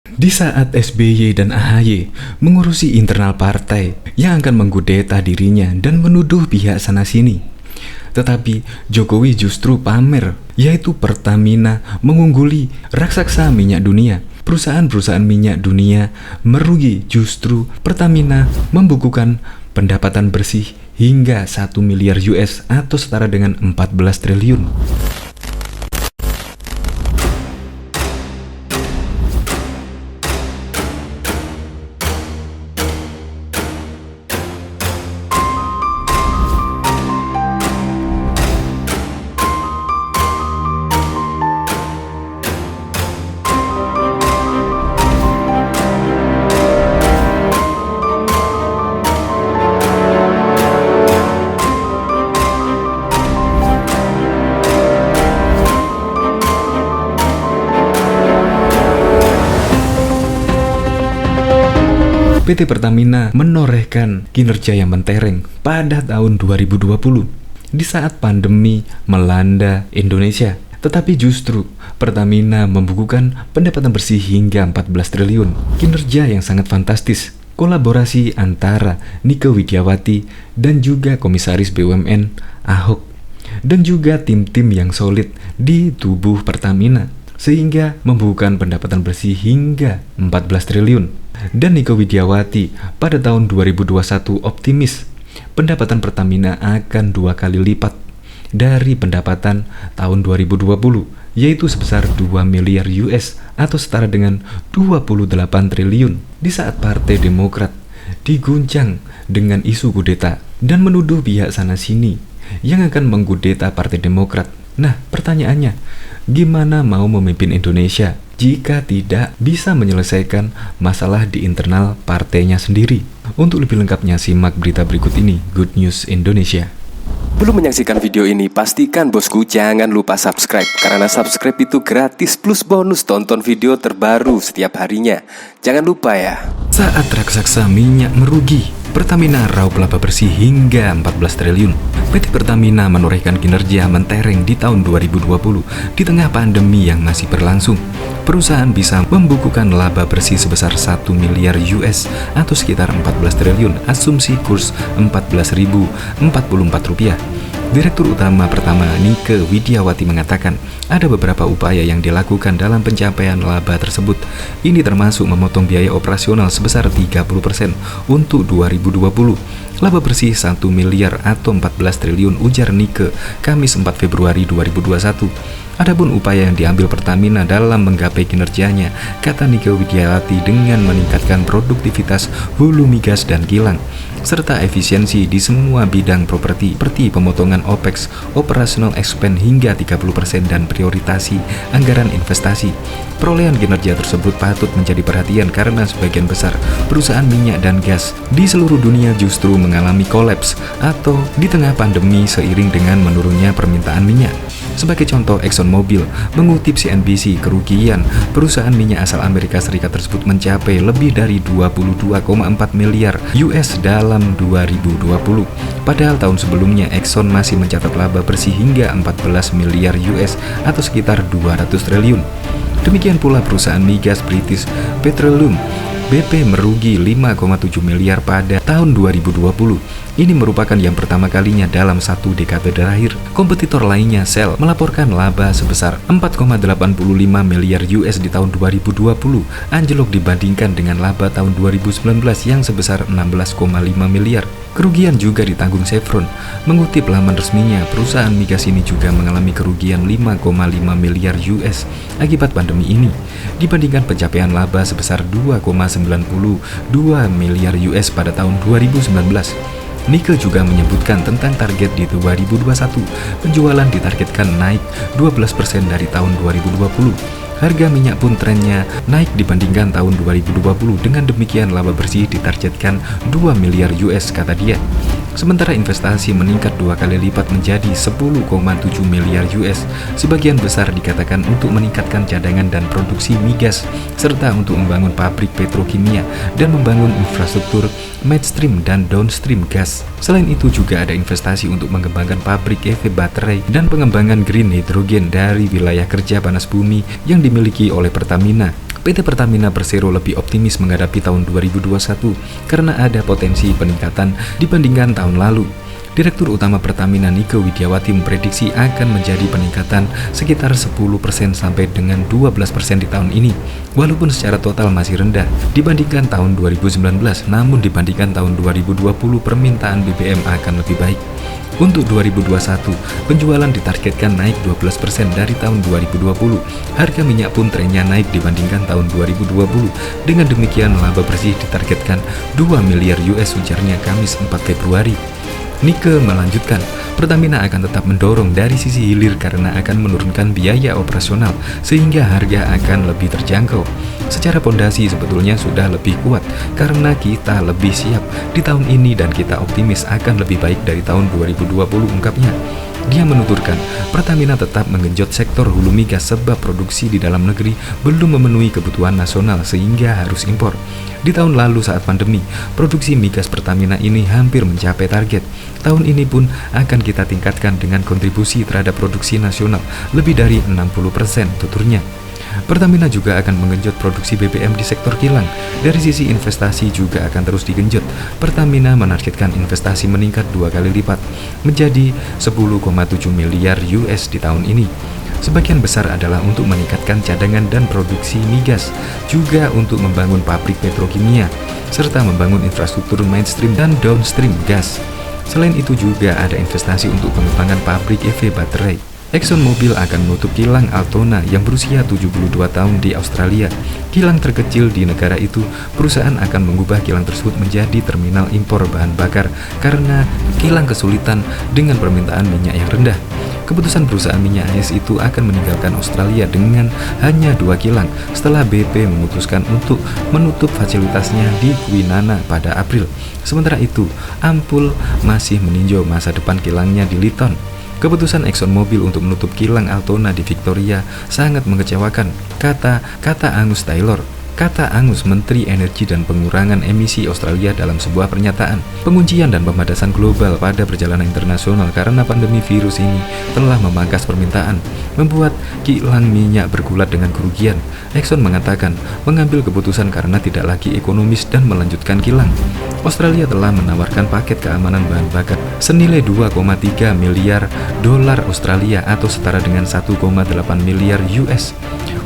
Di saat SBY dan AHY mengurusi internal partai yang akan mengkudeta dirinya dan menuduh pihak sana-sini. Tetapi Jokowi justru pamer, yaitu Pertamina mengungguli raksasa minyak dunia. Perusahaan-perusahaan minyak dunia merugi, justru Pertamina membukukan pendapatan bersih hingga 1 miliar US atau setara dengan 14 triliun. PT Pertamina menorehkan kinerja yang mentereng pada tahun 2020 di saat pandemi melanda Indonesia. Tetapi justru Pertamina membukukan pendapatan bersih hingga 14 triliun. Kinerja yang sangat fantastis. Kolaborasi antara Nike Widiawati dan juga Komisaris BUMN Ahok dan juga tim-tim yang solid di tubuh Pertamina sehingga membukukan pendapatan bersih hingga 14 triliun. Dan Nike Widiawati pada tahun 2021 optimis pendapatan Pertamina akan 2 kali lipat dari pendapatan tahun 2020, yaitu sebesar 2 miliar US atau setara dengan 28 triliun. Di saat Partai Demokrat diguncang dengan isu kudeta dan menuduh pihak sana-sini yang akan mengkudeta Partai Demokrat. Nah, pertanyaannya, gimana mau memimpin Indonesia jika tidak bisa menyelesaikan masalah di internal partainya sendiri? Untuk lebih lengkapnya, simak berita berikut ini, Good News Indonesia. Belum menyaksikan video ini, pastikan bosku jangan lupa subscribe. Karena subscribe itu gratis plus bonus tonton video terbaru setiap harinya. Jangan lupa ya. Saat raksasa minyak merugi, Pertamina raup laba bersih hingga 14 triliun. PT Pertamina menorehkan kinerja mentereng di tahun 2020 di tengah pandemi yang masih berlangsung. Perusahaan bisa membukukan laba bersih sebesar 1 miliar US atau sekitar 14 triliun, asumsi kurs Rp14.044. Direktur Utama Pertama Nike Widiawati mengatakan ada beberapa upaya yang dilakukan dalam pencapaian laba tersebut. Ini termasuk memotong biaya operasional sebesar 30% untuk 2020. Laba bersih 1 miliar atau 14 triliun, ujar Nike Kamis 4 Februari 2021. Adapun upaya yang diambil Pertamina dalam menggapai kinerjanya, kata Nike Widiawati, dengan meningkatkan produktivitas hulu migas dan kilang, serta efisiensi di semua bidang properti, seperti pemotongan OPEX, operational expense hingga 30% dan prioritasi anggaran investasi. Perolehan kinerja tersebut patut menjadi perhatian karena sebagian besar perusahaan minyak dan gas di seluruh dunia justru mengalami kolaps atau di tengah pandemi seiring dengan menurunnya permintaan minyak. Sebagai contoh, ExxonMobil mengutip CNBC, kerugian perusahaan minyak asal Amerika Serikat tersebut mencapai lebih dari 22,4 miliar US dalam 2020. Padahal tahun sebelumnya Exxon masih mencatat laba bersih hingga 14 miliar US atau sekitar 200 triliun. Demikian pula perusahaan migas British Petroleum BP merugi 5,7 miliar pada tahun 2020. Ini merupakan yang pertama kalinya dalam satu dekade terakhir. Kompetitor lainnya, Shell, melaporkan laba sebesar 4,85 miliar US di tahun 2020, anjlok dibandingkan dengan laba tahun 2019 yang sebesar 16,5 miliar. Kerugian juga ditanggung Chevron. Mengutip laman resminya, perusahaan migas ini juga mengalami kerugian 5,5 miliar US akibat pandemi ini, dibandingkan pencapaian laba sebesar 2,92 miliar US pada tahun 2019. Nike juga menyebutkan tentang target di 2021, penjualan ditargetkan naik 12% dari tahun 2020. Harga minyak pun trennya naik dibandingkan tahun 2020. Dengan demikian laba bersih ditargetkan 2 miliar US, kata dia. Sementara investasi meningkat 2 kali lipat menjadi 10,7 miliar US. Sebagian besar dikatakan untuk meningkatkan cadangan dan produksi migas, serta untuk membangun pabrik petrokimia dan membangun infrastruktur midstream dan downstream gas. Selain itu juga ada investasi untuk mengembangkan pabrik EV baterai dan pengembangan green hydrogen dari wilayah kerja panas bumi yang dimiliki oleh Pertamina. PT Pertamina Persero lebih optimis menghadapi tahun 2021 karena ada potensi peningkatan dibandingkan tahun lalu. Direktur Utama Pertamina Nike Widiawati memprediksi akan menjadi peningkatan sekitar 10% sampai dengan 12% di tahun ini. Walaupun secara total masih rendah dibandingkan tahun 2019, namun dibandingkan tahun 2020 permintaan BBM akan lebih baik. Untuk 2021, penjualan ditargetkan naik 12% dari tahun 2020. Harga minyak pun trennya naik dibandingkan tahun 2020. Dengan demikian, laba bersih ditargetkan 2 miliar US, ujarnya Kamis 4 Februari. Nike melanjutkan, Pertamina akan tetap mendorong dari sisi hilir karena akan menurunkan biaya operasional sehingga harga akan lebih terjangkau. Secara pondasi sebetulnya sudah lebih kuat karena kita lebih siap di tahun ini dan kita optimis akan lebih baik dari tahun 2020, ungkapnya. Dia menuturkan, Pertamina tetap menggenjot sektor hulu migas sebab produksi di dalam negeri belum memenuhi kebutuhan nasional sehingga harus impor. Di tahun lalu saat pandemi, produksi migas Pertamina ini hampir mencapai target. Tahun ini pun akan kita tingkatkan dengan kontribusi terhadap produksi nasional lebih dari 60%, tuturnya. Pertamina juga akan menggenjot produksi BBM di sektor kilang. Dari sisi investasi juga akan terus digenjot. Pertamina menargetkan investasi meningkat 2 kali lipat menjadi 10,7 miliar US di tahun ini. Sebagian besar adalah untuk meningkatkan cadangan dan produksi migas, juga untuk membangun pabrik petrokimia, serta membangun infrastruktur mainstream dan downstream gas. Selain itu juga ada investasi untuk pengembangan pabrik EV baterai. ExxonMobil akan menutup kilang Altona yang berusia 72 tahun di Australia. Kilang terkecil di negara itu, perusahaan akan mengubah kilang tersebut menjadi terminal impor bahan bakar karena kilang kesulitan dengan permintaan minyak yang rendah. Keputusan perusahaan minyak AS itu akan meninggalkan Australia dengan hanya 2 kilang setelah BP memutuskan untuk menutup fasilitasnya di Kwinana pada April. Sementara itu, Ampul masih meninjau masa depan kilangnya di Lytton. Keputusan ExxonMobil untuk menutup kilang Altona di Victoria sangat mengecewakan, kata Angus Taylor. Kata Angus, Menteri Energi dan Pengurangan Emisi Australia dalam sebuah pernyataan. Penguncian dan pembatasan global pada perjalanan internasional karena pandemi virus ini telah memangkas permintaan, membuat kilang minyak bergulat dengan kerugian. Exxon mengatakan mengambil keputusan karena tidak lagi ekonomis dan melanjutkan kilang. Australia telah menawarkan paket keamanan bahan bakar senilai 2,3 miliar dolar Australia atau setara dengan 1,8 miliar US.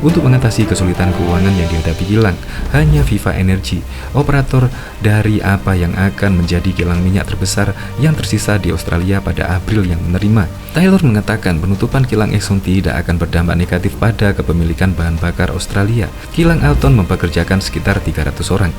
Untuk mengatasi kesulitan keuangan yang dihadapi kilang, hanya Viva Energy, operator dari apa yang akan menjadi kilang minyak terbesar yang tersisa di Australia pada April yang menerima. Taylor mengatakan penutupan kilang Exxon tidak akan berdampak negatif pada kepemilikan bahan bakar Australia. Kilang Alton mempekerjakan sekitar 300 orang.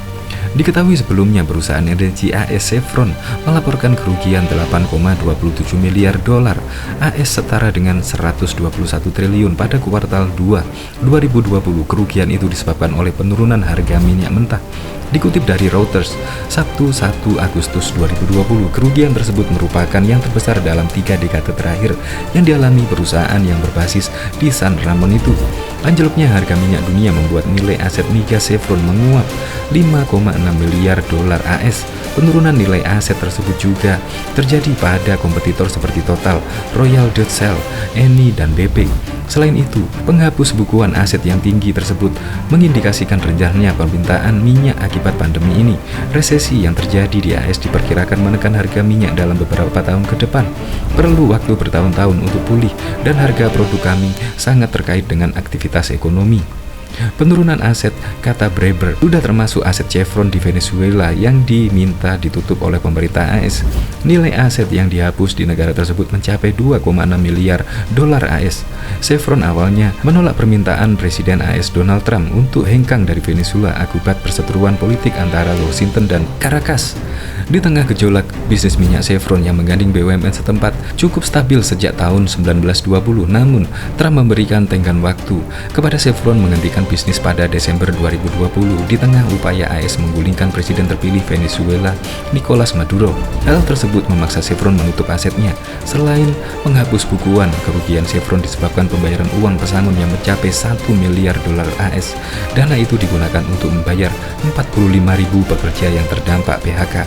Diketahui sebelumnya perusahaan energi AS Chevron melaporkan kerugian 8,27 miliar dolar AS setara dengan 121 triliun pada kuartal 2 2020. Kerugian itu disebabkan oleh penurunan harga minyak mentah. Dikutip dari Reuters, Sabtu 1 Agustus 2020, kerugian tersebut merupakan yang terbesar dalam 3 dekade terakhir yang dialami perusahaan yang berbasis di San Ramon itu. Anjloknya harga minyak dunia membuat nilai aset migas Chevron menguap 5,6 miliar dolar AS. Penurunan nilai aset tersebut juga terjadi pada kompetitor seperti Total, Royal Dutch Shell, Eni, dan BP. Selain itu, penghapus bukuan aset yang tinggi tersebut mengindikasikan rendahnya permintaan minyak akibat pandemi ini. Resesi yang terjadi di AS diperkirakan menekan harga minyak dalam beberapa tahun ke depan. Perlu waktu bertahun-tahun untuk pulih dan harga produk kami sangat terkait dengan aktivitas ekonomi. Penurunan aset, kata Breber, sudah termasuk aset Chevron di Venezuela yang diminta ditutup oleh pemerintah AS. Nilai aset yang dihapus di negara tersebut mencapai 2,6 miliar dolar AS. Chevron awalnya menolak permintaan Presiden AS Donald Trump untuk hengkang dari Venezuela akibat perseteruan politik antara Washington dan Caracas. Di tengah gejolak, bisnis minyak Chevron yang menggandeng BUMN setempat cukup stabil sejak tahun 1920. Namun, Trump memberikan tenggang waktu kepada Chevron menghentikan bisnis pada Desember 2020 di tengah upaya AS menggulingkan Presiden terpilih Venezuela, Nicolas Maduro. Hal tersebut memaksa Chevron menutup asetnya. Selain menghapus bukuan, kerugian Chevron disebabkan pembayaran uang pesangon yang mencapai 1 miliar dolar AS. Dana itu digunakan untuk membayar 45.000 pekerja yang terdampak PHK.